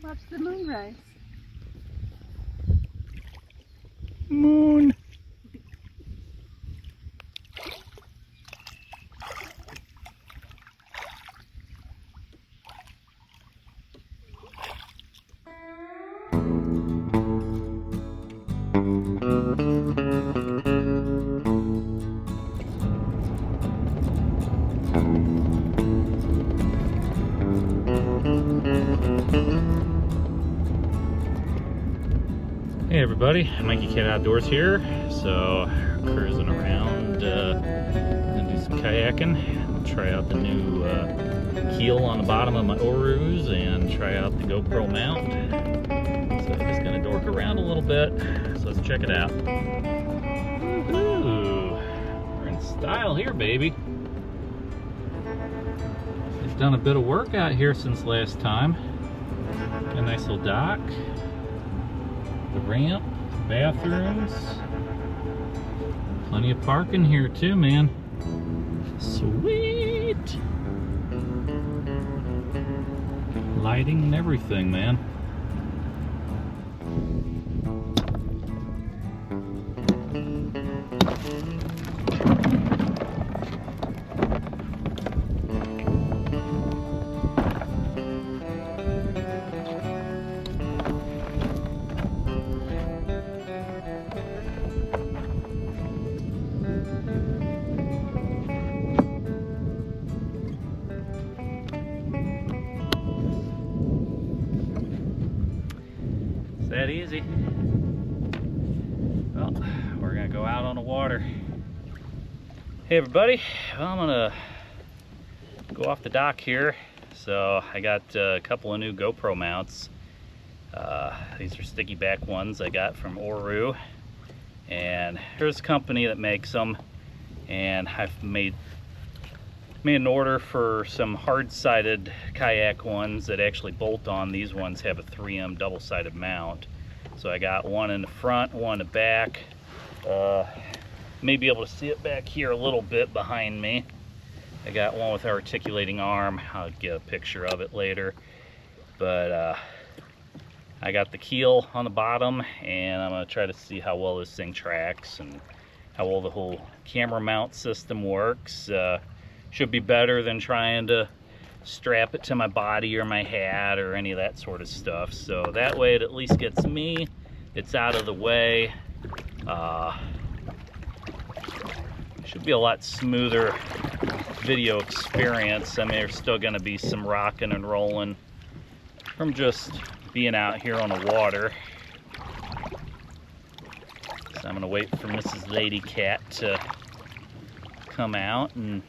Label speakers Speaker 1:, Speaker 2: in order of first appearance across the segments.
Speaker 1: Watch the moonrise.
Speaker 2: Moon. Hey everybody, Mikeycat Outdoors here. So cruising around, gonna do some kayaking, try out the new keel on the bottom of my Orus, and try out the GoPro mount. So I'm just gonna dork around a little bit. So let's check it out. Woohoo! We're in style here, baby. We've done a bit of work out here since last time. Got a nice little dock. The ramp, bathrooms, plenty of parking here too, man. Sweet! Lighting and everything, man. That easy. Well, we're gonna go out on the water. Hey everybody, well, I'm gonna go off the dock here. So I got a couple of new GoPro mounts. These are sticky back ones I got from Oru, and here's a company that makes them, and I've made an order for some hard-sided kayak ones that actually bolt on. These ones have a 3M double-sided mount. So I got one in the front, one in the back. May be able to see it back here a little bit behind me. I got one with an articulating arm. I'll get a picture of it later. But I got the keel on the bottom, and I'm gonna try to see how well this thing tracks and how well the whole camera mount system works. Should be better than trying to strap it to my body or my hat or any of that sort of stuff. So that way it at least gets me, it's out of the way. Should be a lot smoother video experience. I mean, there's still gonna be some rocking and rolling from just being out here on the water. So I'm gonna wait for Mrs. Lady Cat to come out. And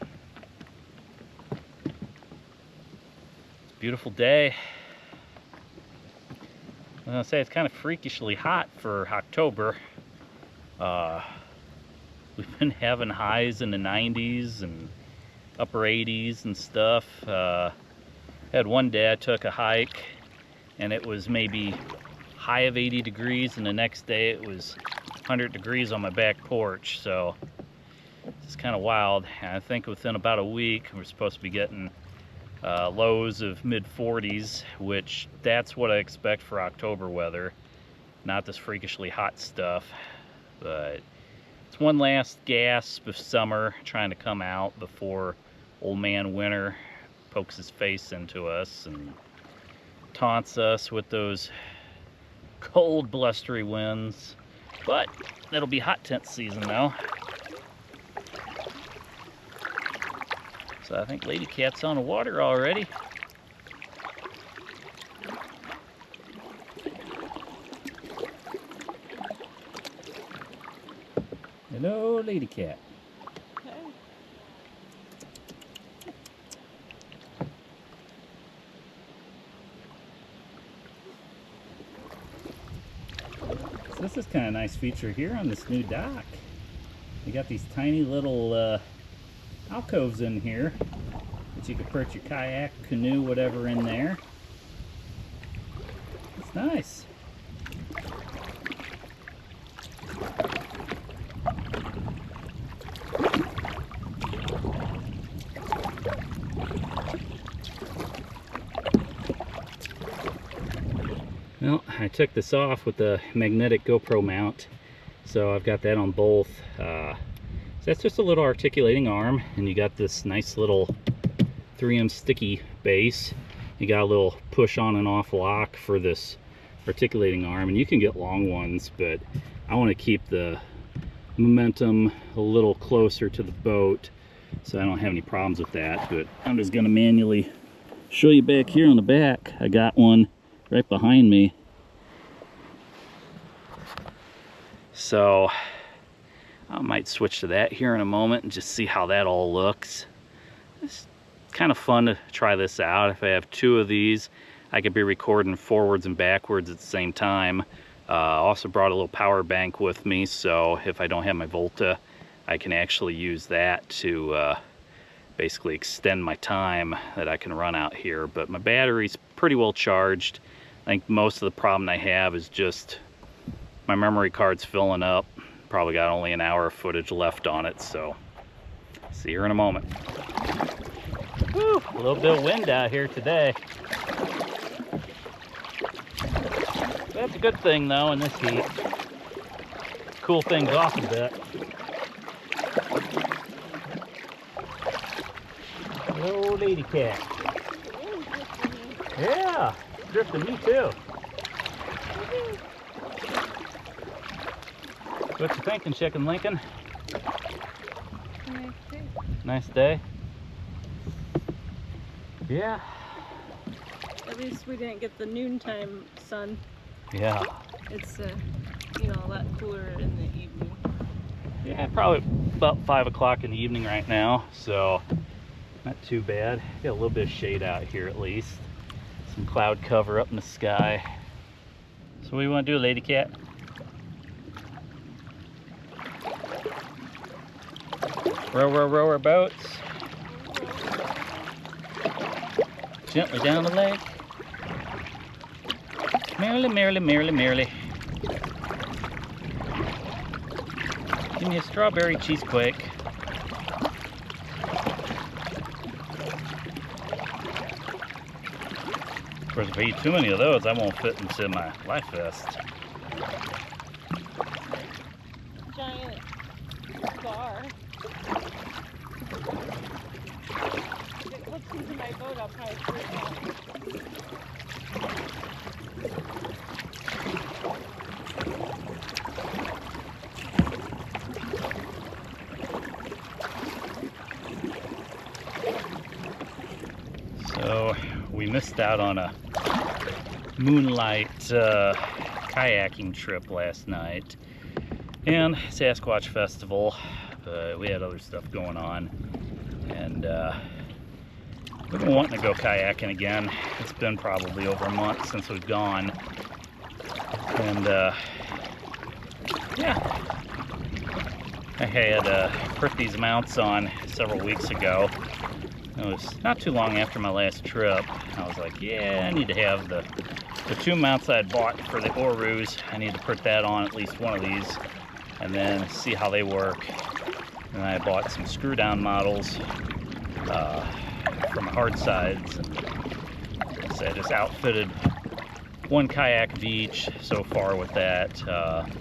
Speaker 2: beautiful day. I'm gonna say it's kind of freakishly hot for October. We've been having highs in the 90s and upper 80s and stuff. Had one day I took a hike and it was maybe high of 80 degrees, and the next day it was 100 degrees on my back porch. So it's kind of wild. And I think within about a week we're supposed to be getting lows of mid-40s, which that's what I expect for October weather, not this freakishly hot stuff. But it's one last gasp of summer trying to come out before old man winter pokes his face into us and taunts us with those cold, blustery winds. But it'll be hot tent season now. So I think Lady Cat's on the water already. Hello, Lady Cat.
Speaker 1: Hey.
Speaker 2: So this is kind of a nice feature here on this new dock. You got these tiny little alcoves in here that you can put your kayak, canoe, whatever in there. It's nice. Well, I took this off with the magnetic GoPro mount, so I've got that on both. So that's just a little articulating arm, and you got this nice little 3M sticky base. You got a little push on and off lock for this articulating arm, and you can get long ones, but I want to keep the momentum a little closer to the boat so I don't have any problems with that. But I'm just going to manually show you back here on the back. I got one right behind me, so I might switch to that here in a moment and just see how that all looks. It's kind of fun to try this out. If I have two of these, I could be recording forwards and backwards at the same time. Also brought a little power bank with me, so if I don't have my Volta, I can actually use that to basically extend my time that I can run out here. But my battery's pretty well charged. I think most of the problem I have is just my memory card's filling up. Probably got only an hour of footage left on it, so see you in a moment. Whew, a little bit of wind out here today. That's a good thing though in this heat. Cool things off a bit. Hello, lady cat. Yeah, drifting me too. What you thinking, Chicken Lincoln?
Speaker 1: Nice day.
Speaker 2: Nice day? Yeah.
Speaker 1: At least we didn't get the noontime sun.
Speaker 2: Yeah.
Speaker 1: It's, you know, a lot cooler in the evening.
Speaker 2: Yeah, probably about 5 o'clock in the evening right now, so not too bad. Got a little bit of shade out here at least. Some cloud cover up in the sky. So what do you want to do, lady cat? Row, row, row our boats. Gently down the lake. Merrily, merrily, merrily, merrily. Give me a strawberry cheesequake. Of course, if I eat too many of those, I won't fit into my life vest.
Speaker 1: Giant bar. If it hooks into my boat, I'll probably freak out.
Speaker 2: So we missed out on a moonlight kayaking trip last night and Sasquatch Festival. We had other stuff going on, and we've been wanting to go kayaking again. It's been probably over a month since we've gone, and yeah, I had put these mounts on several weeks ago. It was not too long after my last trip. I was like, yeah, I need to have the two mounts I had bought for the Orus. I need to put that on at least one of these and then see how they work. And I bought some screw down models from Hard Sides. So I just outfitted one kayak of each so far with that.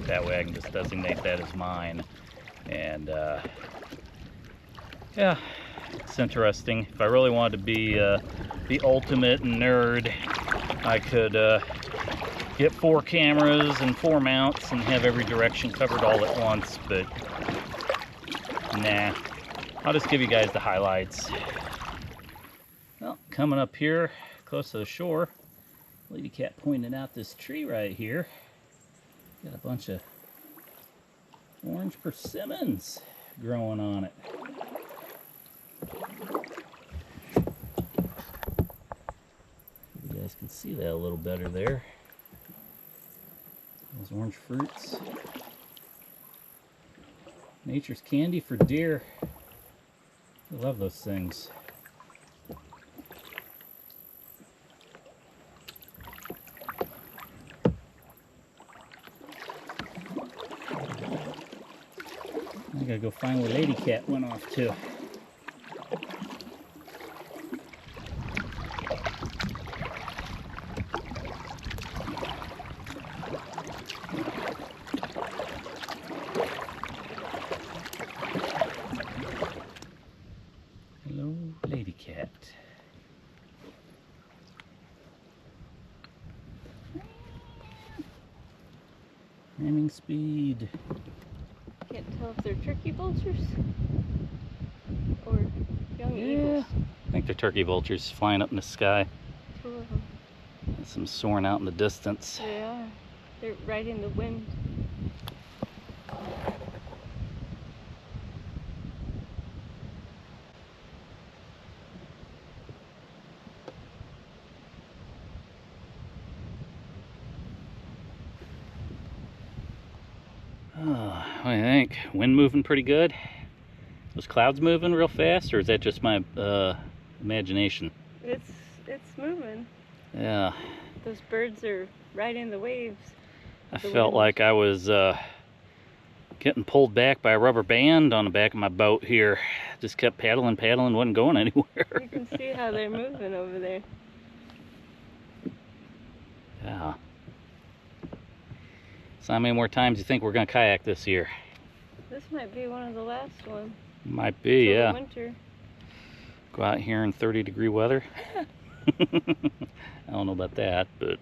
Speaker 2: That way I can just designate that as mine. And yeah. It's interesting. If I really wanted to be the ultimate nerd, I could get 4 cameras and 4 mounts and have every direction covered all at once, but nah. I'll just give you guys the highlights. Well, coming up here close to the shore, Lady Cat pointed out this tree right here. Got a bunch of orange persimmons growing on it. You guys can see that a little better there. Those orange fruits. Nature's candy for deer. I love those things. I gotta go find where Lady Cat went off to. Aiming speed.
Speaker 1: Can't tell if they're turkey vultures or young
Speaker 2: Yeah.
Speaker 1: eagles.
Speaker 2: I think they're turkey vultures flying up in the sky.
Speaker 1: 2 of them.
Speaker 2: And some soaring out in the distance.
Speaker 1: They are. They're riding the wind.
Speaker 2: Oh, what do you think? Wind moving pretty good? Those clouds moving real fast, or is that just my imagination?
Speaker 1: It's moving.
Speaker 2: Yeah.
Speaker 1: Those birds are riding the waves.
Speaker 2: I
Speaker 1: The
Speaker 2: felt
Speaker 1: wind.
Speaker 2: like I was getting pulled back by a rubber band on the back of my boat here. Just kept paddling, wasn't going anywhere.
Speaker 1: You can see how they're moving over there.
Speaker 2: Yeah. So how many more times do you think we're gonna kayak this year?
Speaker 1: This might be one of the last ones.
Speaker 2: Might be,
Speaker 1: Till
Speaker 2: yeah.
Speaker 1: the winter.
Speaker 2: Go out here in 30-degree weather. I don't know about that, but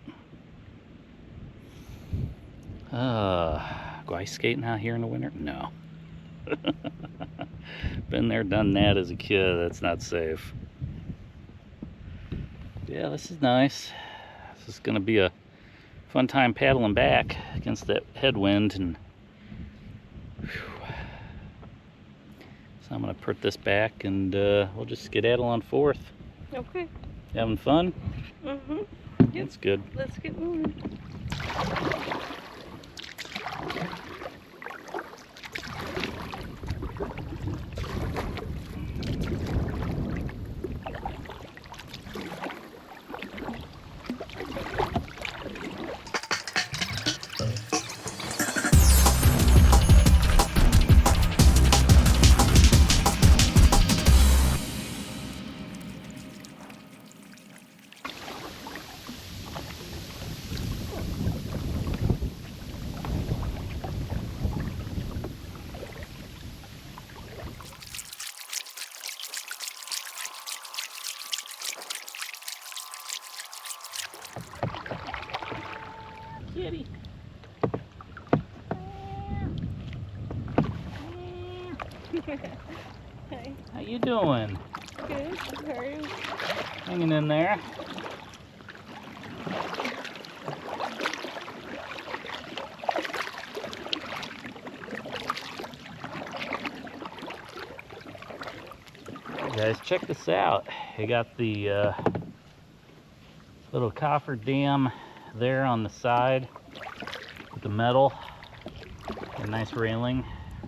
Speaker 2: go ice skating out here in the winter? No. Been there, done that as a kid. That's not safe. Yeah, this is nice. This is gonna be a fun time paddling back against that headwind, and whew. So I'm gonna put this back and we'll just skedaddle on forth.
Speaker 1: Okay.
Speaker 2: Having fun?
Speaker 1: Mm-hmm. Yep.
Speaker 2: That's good.
Speaker 1: Let's get moving.
Speaker 2: Kitty.
Speaker 1: Hi.
Speaker 2: How you doing?
Speaker 1: Good. How are you?
Speaker 2: Hanging in there. Hey guys, check this out. I got the little coffer dam there on the side with the metal, a nice railing,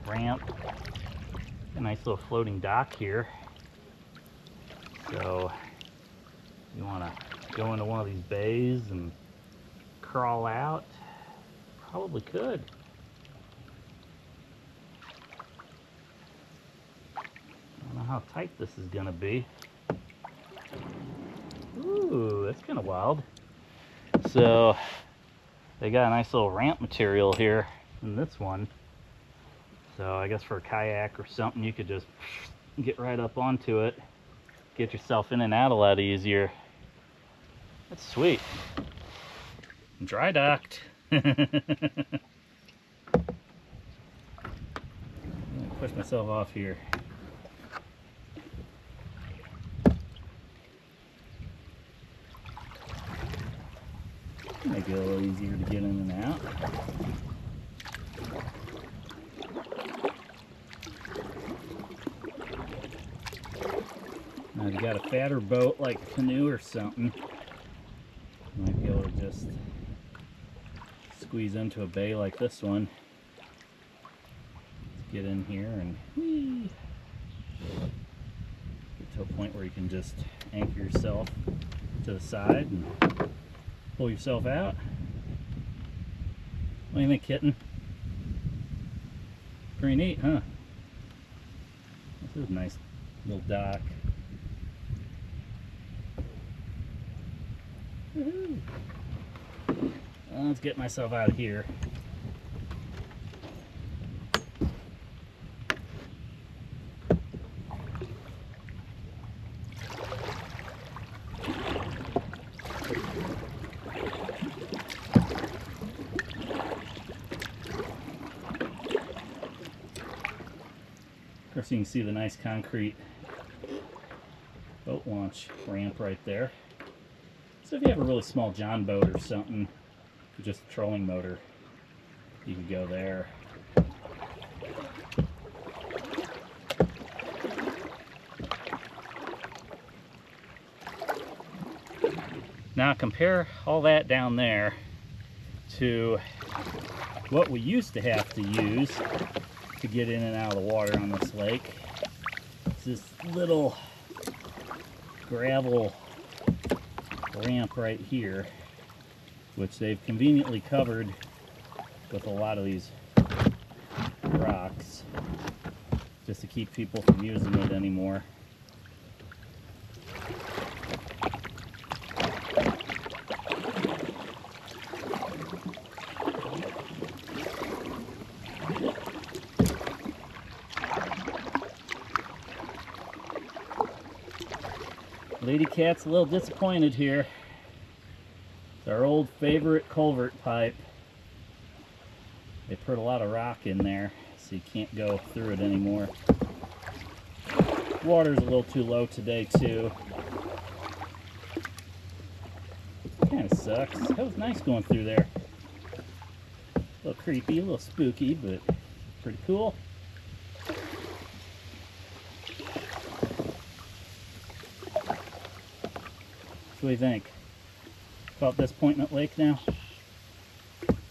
Speaker 2: ramp, a nice little floating dock here. So you want to go into one of these bays and crawl out, probably could. I don't know how tight this is gonna be. Ooh, that's kind of wild. So they got a nice little ramp material here in this one. So I guess for a kayak or something, you could just get right up onto it, get yourself in and out a lot easier. That's sweet. Dry docked. Push myself off here. Make it a little easier to get in and out. Now if you got a fatter boat like a canoe or something, you might be able to just squeeze into a bay like this one. Let's get in here and whee, get to a point where you can just anchor yourself to the side and pull yourself out. What do you think, kitten? Pretty neat, huh? This is a nice little dock. Woohoo! Well, let's get myself out of here. course, you can see the nice concrete boat launch ramp right there. So if you have a really small John boat or something, with just a trolling motor, you could go there. Now compare all that down there to what we used to have to use to get in and out of the water on this lake. It's this little gravel ramp right here, which they've conveniently covered with a lot of these rocks just to keep people from using it anymore. Mikeycat's a little disappointed here. It's our old favorite culvert pipe. They put a lot of rock in there, so you can't go through it anymore. Water's a little too low today too. Kind of sucks. That was nice going through there. A little creepy, a little spooky, but pretty cool. What do you think? About this point in that lake now?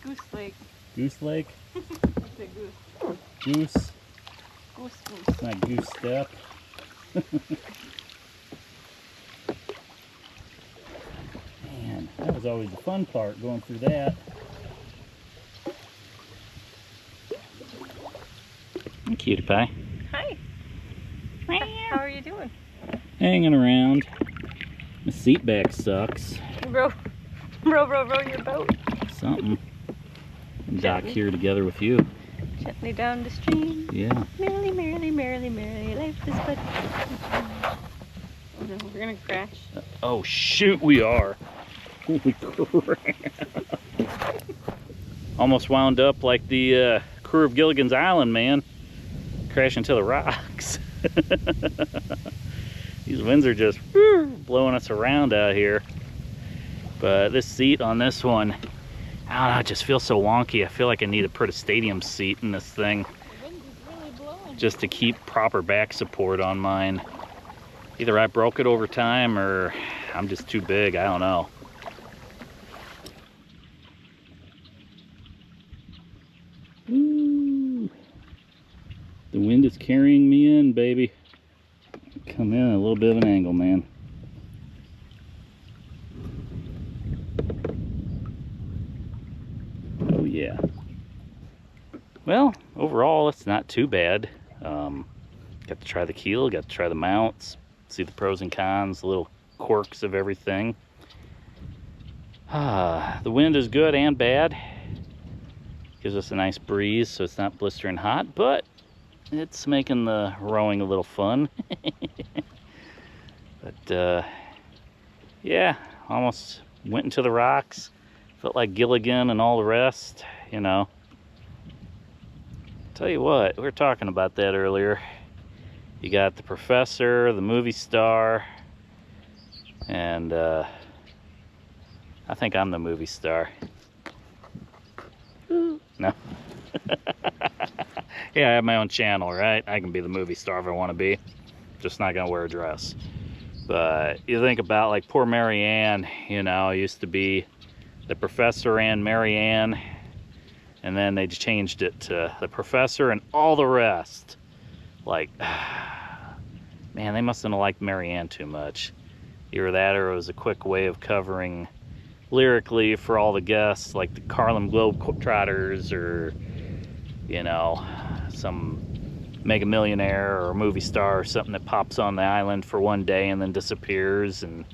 Speaker 1: Goose Lake.
Speaker 2: Goose Lake?
Speaker 1: It's a goose.
Speaker 2: Goose?
Speaker 1: Goose.
Speaker 2: It's not Goose Step. Man, that was always the fun part, going through that. Hey, cutie pie.
Speaker 1: Hi. How are you doing?
Speaker 2: Hanging around. The seat back sucks.
Speaker 1: Row your boat.
Speaker 2: Something. Dock here together with you.
Speaker 1: Gently down the stream.
Speaker 2: Yeah.
Speaker 1: Merrily, merrily, merrily, merrily, life is but... Oh no, we're gonna crash.
Speaker 2: Oh shoot, we are. Holy crap. Almost wound up like the crew of Gilligan's Island, man. Crashing into the rocks. These winds are just blowing us around out here. But this seat on this one, I don't know, it just feels so wonky. I feel like I need to put a stadium seat in this thing.
Speaker 1: The wind is really blowing. Just
Speaker 2: to keep proper back support on mine. Either I broke it over time or I'm just too big, I don't know. Ooh. The wind is carrying me in, baby. Come in at a little bit of an angle, man. Oh yeah. Well, overall it's not too bad. Got to try the keel, got to try the mounts, see the pros and cons, the little quirks of everything. The wind is good and bad. Gives us a nice breeze, so it's not blistering hot, but it's making the rowing a little fun. But yeah, almost went into the rocks. Felt like Gilligan and all the rest, you know. Tell you what, we were talking about that earlier. You got the professor, the movie star, and I think I'm the movie star. No. Yeah, I have my own channel, right? I can be the movie star if I want to be. Just not gonna wear a dress. But you think about like poor Mary Ann, you know, used to be the professor and Mary Ann, and then they just changed it to the professor and all the rest. Like, man, they mustn't have liked Mary Ann too much. Either that or it was a quick way of covering lyrically for all the guests, like the Harlem Globetrotters or, you know, some mega millionaire or movie star or something that pops on the island for one day and then disappears, and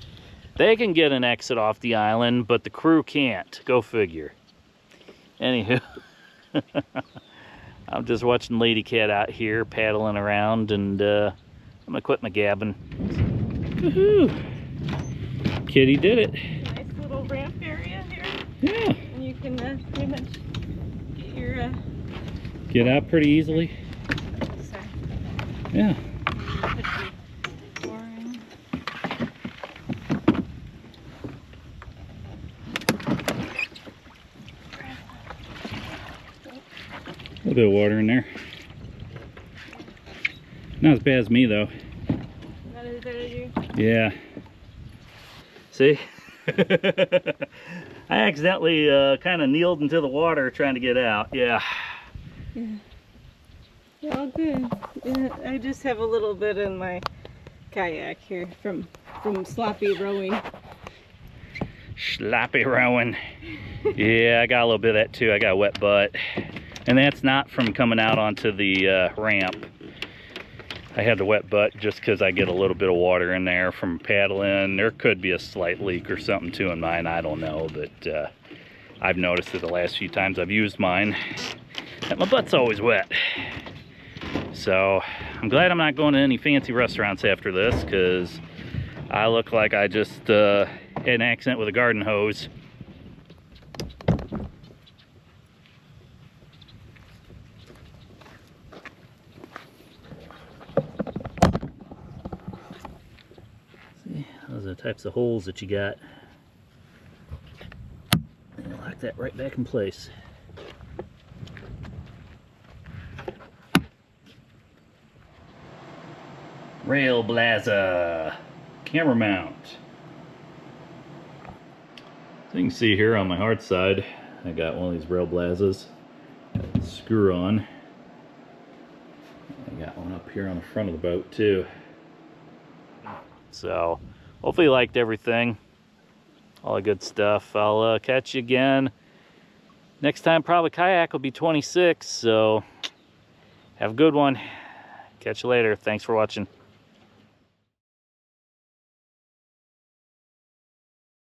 Speaker 2: they can get an exit off the island, but the crew can't. Go figure. Anywho, I'm just watching Mikeycat out here paddling around, and I'm gonna quit my gabbing. Woohoo! Kitty did it.
Speaker 1: Nice little ramp area here.
Speaker 2: Yeah.
Speaker 1: And you can pretty much get your...
Speaker 2: Get out pretty easily.
Speaker 1: Sorry.
Speaker 2: Yeah.
Speaker 1: Boring.
Speaker 2: A little bit of water in there. Not as bad as me though.
Speaker 1: Not as bad as you?
Speaker 2: Yeah. See? I accidentally kind of kneeled into the water trying to get out. Yeah.
Speaker 1: Yeah. Yeah, all good. Yeah, I just have a little bit in my kayak here from sloppy rowing.
Speaker 2: Sloppy rowing. Yeah, I got a little bit of that too. I got a wet butt. And that's not from coming out onto the ramp. I had the wet butt just because I get a little bit of water in there from paddling. There could be a slight leak or something too in mine. I don't know, but I've noticed it the last few times I've used mine that my butt's always wet. So I'm glad I'm not going to any fancy restaurants after this, because I look like I just had an accident with a garden hose. See, those are the types of holes that you got. And lock that right back in place. Railblaza camera mount. So you can see here on my hard side, I got one of these Railblazas. Screw on. I got one up here on the front of the boat too. So hopefully you liked everything, all the good stuff. I'll catch you again next time. Probably kayak will be 26, so have a good one. Catch you later. Thanks for watching.